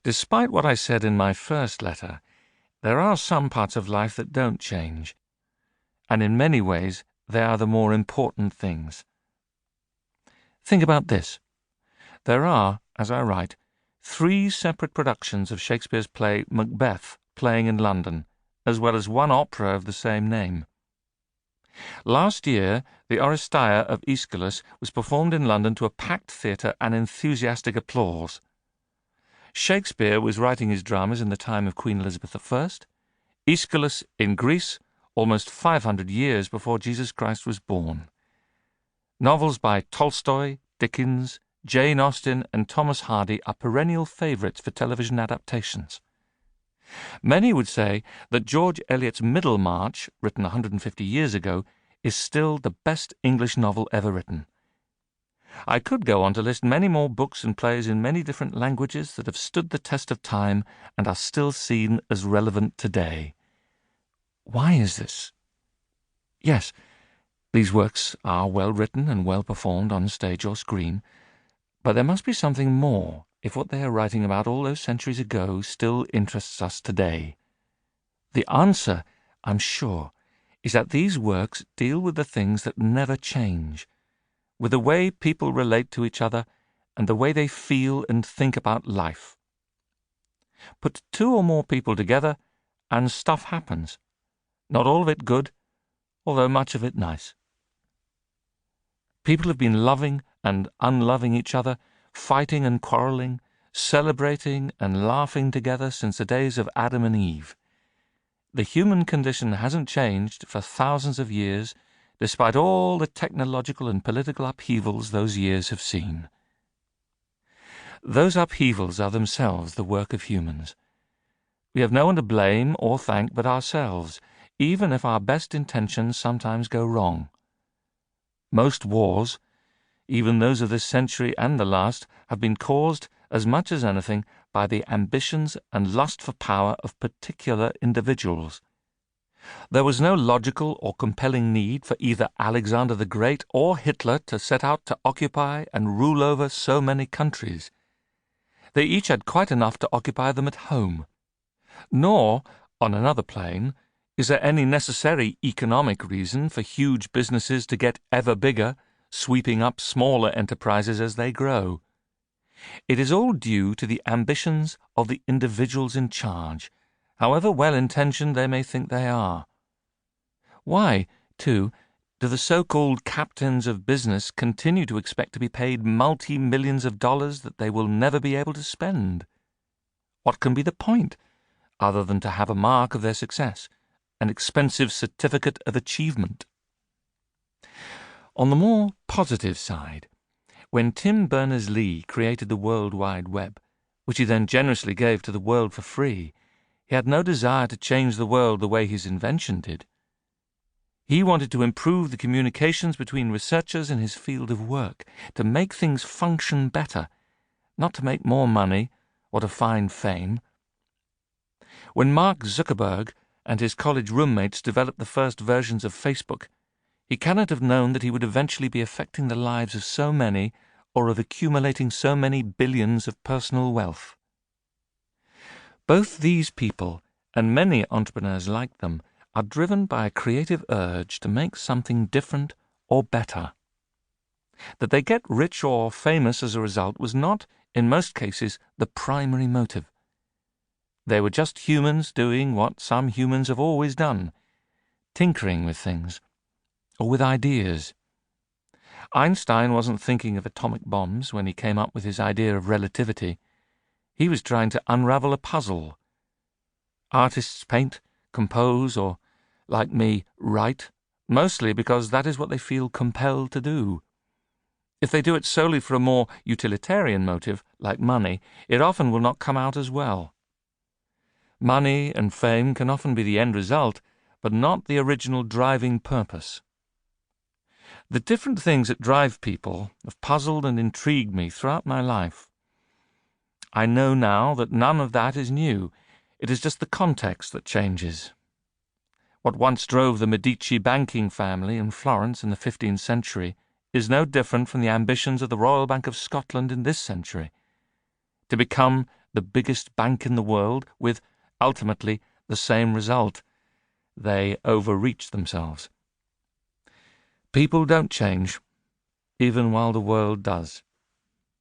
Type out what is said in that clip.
Despite what I said in my first letter, there are some parts of life that don't change, and in many ways they are the more important things. Think about this. There are, as I write, 3 separate productions of Shakespeare's play Macbeth playing in London, as well as one opera of the same name. Last year, the Oresteia of Aeschylus was performed in London to a packed theatre and enthusiastic applause. Shakespeare was writing his dramas in the time of Queen Elizabeth I, Aeschylus in Greece, almost 500 years before Jesus Christ was born. Novels by Tolstoy, Dickens, Jane Austen, and Thomas Hardy are perennial favourites for television adaptations. Many would say that George Eliot's Middlemarch, written 150 years ago, is still the best English novel ever written. I could go on to list many more books and plays in many different languages that have stood the test of time and are still seen as relevant today. Why is this? Yes, these works are well written and well performed on stage or screen, but there must be something more if what they are writing about all those centuries ago still interests us today. The answer, I'm sure, is that these works deal with the things that never change, with the way people relate to each other and the way they feel and think about life. Put 2 or more people together and stuff happens. Not all of it good, although much of it nice. People have been loving and unloving each other, fighting and quarrelling, celebrating and laughing together since the days of Adam and Eve. The human condition hasn't changed for thousands of years, despite all the technological and political upheavals those years have seen. Those upheavals are themselves the work of humans. We have no one to blame or thank but ourselves, even if our best intentions sometimes go wrong. Most wars, even those of this century and the last, have been caused, as much as anything, by the ambitions and lust for power of particular individuals. There was no logical or compelling need for either Alexander the Great or Hitler to set out to occupy and rule over so many countries. They each had quite enough to occupy them at home. Nor, on another plane, is there any necessary economic reason for huge businesses to get ever bigger, sweeping up smaller enterprises as they grow. It is all due to the ambitions of the individuals in charge, however well-intentioned they may think they are. Why, too, do the so-called captains of business continue to expect to be paid multi-millions of dollars that they will never be able to spend? What can be the point, other than to have a mark of their success, an expensive certificate of achievement? On the more positive side, when Tim Berners-Lee created the World Wide Web, which he then generously gave to the world for free, he had no desire to change the world the way his invention did. He wanted to improve the communications between researchers in his field of work, to make things function better, not to make more money or to find fame. When Mark Zuckerberg and his college roommates developed the first versions of Facebook, he cannot have known that he would eventually be affecting the lives of so many, or of accumulating so many billions of personal wealth. Both these people, and many entrepreneurs like them, are driven by a creative urge to make something different or better. That they get rich or famous as a result was not, in most cases, the primary motive. They were just humans doing what some humans have always done, tinkering with things, or with ideas. Einstein wasn't thinking of atomic bombs when he came up with his idea of relativity. He was trying to unravel a puzzle. Artists paint, compose, or, like me, write, mostly because that is what they feel compelled to do. If they do it solely for a more utilitarian motive, like money, it often will not come out as well. Money and fame can often be the end result, but not the original driving purpose. The different things that drive people have puzzled and intrigued me throughout my life. I know now that none of that is new. It is just the context that changes. What once drove the Medici banking family in Florence in the 15th century is no different from the ambitions of the Royal Bank of Scotland in this century, to become the biggest bank in the world, with, ultimately, the same result. They overreach themselves. People don't change, even while the world does.